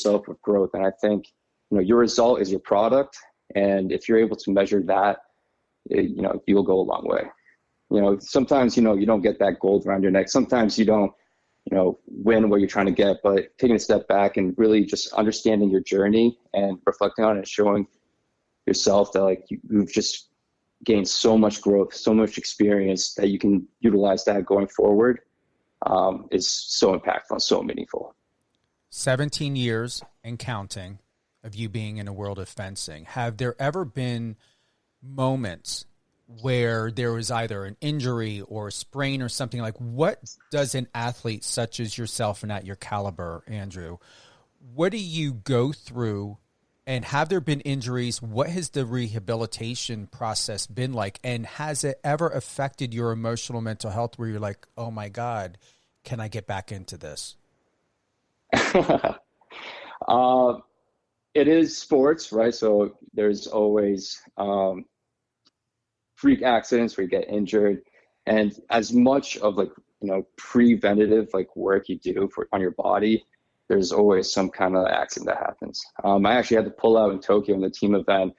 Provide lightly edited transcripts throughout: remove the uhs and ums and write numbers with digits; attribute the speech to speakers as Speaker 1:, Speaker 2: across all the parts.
Speaker 1: yourself with growth. And I think, your result is your product. And if you're able to measure that, you'll go a long way. Sometimes, you don't get that gold around your neck. Sometimes you don't, win what you're trying to get, but taking a step back and really just understanding your journey and reflecting on it, showing yourself that like you've just gained so much growth, so much experience that you can utilize that going forward, is so impactful and so meaningful.
Speaker 2: 17 years and counting of you being in a world of fencing. Have there ever been moments where there was either an injury or a sprain or something? Like, what does an athlete such as yourself and at your caliber, Andrew, what do you go through, and have there been injuries? What has the rehabilitation process been like? And has it ever affected your emotional mental health where you're like, oh my God, can I get back into this?
Speaker 1: It is sports, right? So there's always freak accidents where you get injured, and as much of like preventative like work you do on your body, there's always some kind of accident that happens. I actually had to pull out in Tokyo in the team event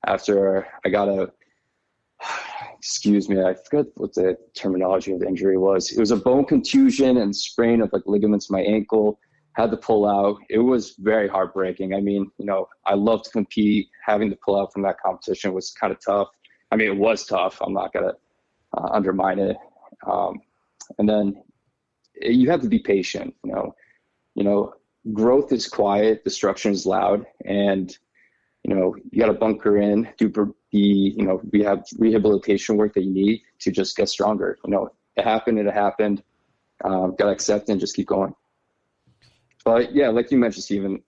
Speaker 1: after I got excuse me, I forgot what the terminology of the injury was. It was a bone contusion and sprain of like ligaments in my ankle. Had to pull out. It was very heartbreaking. I mean, I love to compete. Having to pull out from that competition was kind of tough. I mean, it was tough. I'm not going to undermine it. And then you have to be patient. Growth is quiet, destruction is loud, and you got to bunker in, do the we have rehabilitation work that you need to just get stronger. It happened. Got to accept it and just keep going. But yeah, like you mentioned, Stephen,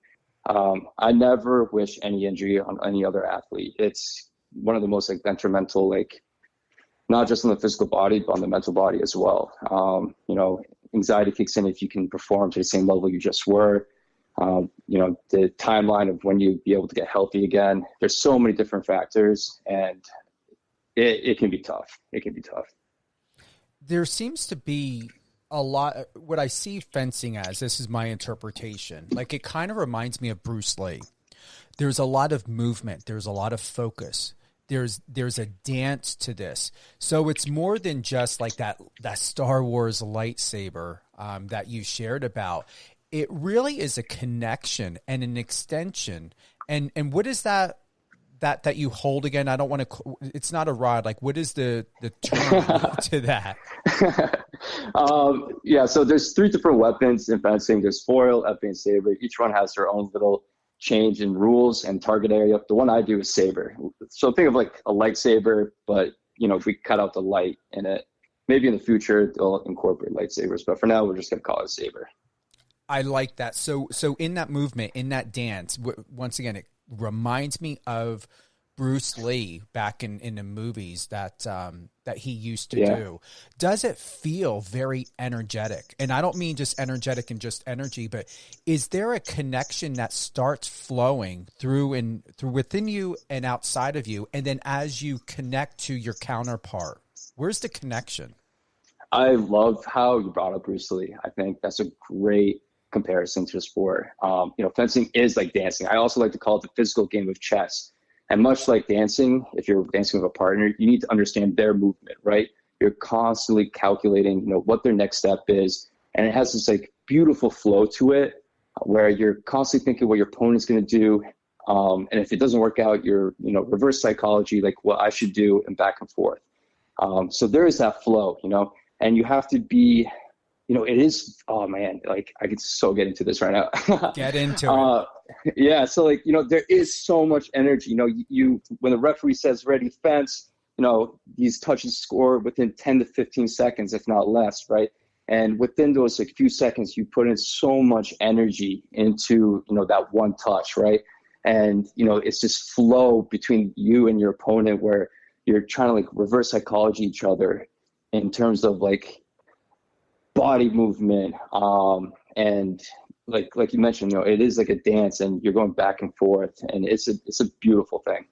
Speaker 1: I never wish any injury on any other athlete. It's one of the most like detrimental, like not just on the physical body, but on the mental body as well. Anxiety kicks in if you can perform to the same level you just were. The timeline of when you'd be able to get healthy again. There's so many different factors, and it can be tough. It can be tough.
Speaker 2: There seems to be a lot, what I see fencing as, this is my interpretation, like it kind of reminds me of Bruce Lee. There's a lot of movement. There's a lot of focus. There's a dance to this. So it's more than just like that Star Wars lightsaber that you shared about. It really is a connection and an extension. And what is that you hold again? I don't want to, it's not a rod. Like, what is the term to that?
Speaker 1: Yeah. So there's 3 different weapons in fencing. There's foil, epee, and saber. Each one has their own little change in rules and target area. The one I do is saber. So think of like a lightsaber, but if we cut out the light in it, maybe in the future they'll incorporate lightsabers, but for now we're just going to call it saber.
Speaker 2: I like that. So in that movement, in that dance, once again, it reminds me of Bruce Lee back in the movies that he used to do. Does it feel very energetic? And I don't mean just energetic and just energy, but is there a connection that starts flowing through within you and outside of you? And then as you connect to your counterpart, where's the connection?
Speaker 1: I love how you brought up Bruce Lee. I think that's a great comparison to the sport. Fencing is like dancing. I also like to call it the physical game of chess. And much like dancing, if you're dancing with a partner, you need to understand their movement, right? You're constantly calculating, what their next step is. And it has this like beautiful flow to it where you're constantly thinking what your opponent's going to do. And if it doesn't work out, you're, reverse psychology, like what I should do, and back and forth. So there is that flow, and you have to be, it is, oh man, like I could so get into this right now.
Speaker 2: Get into it.
Speaker 1: Yeah. So like, there is so much energy, when the referee says ready, fence, these touches score within 10 to 15 seconds, if not less. Right. And within those like few seconds, you put in so much energy into, that one touch. Right. And, it's just flow between you and your opponent where you're trying to like reverse psychology each other in terms of like body movement. And like you mentioned, it is like a dance and you're going back and forth, and it's a beautiful thing.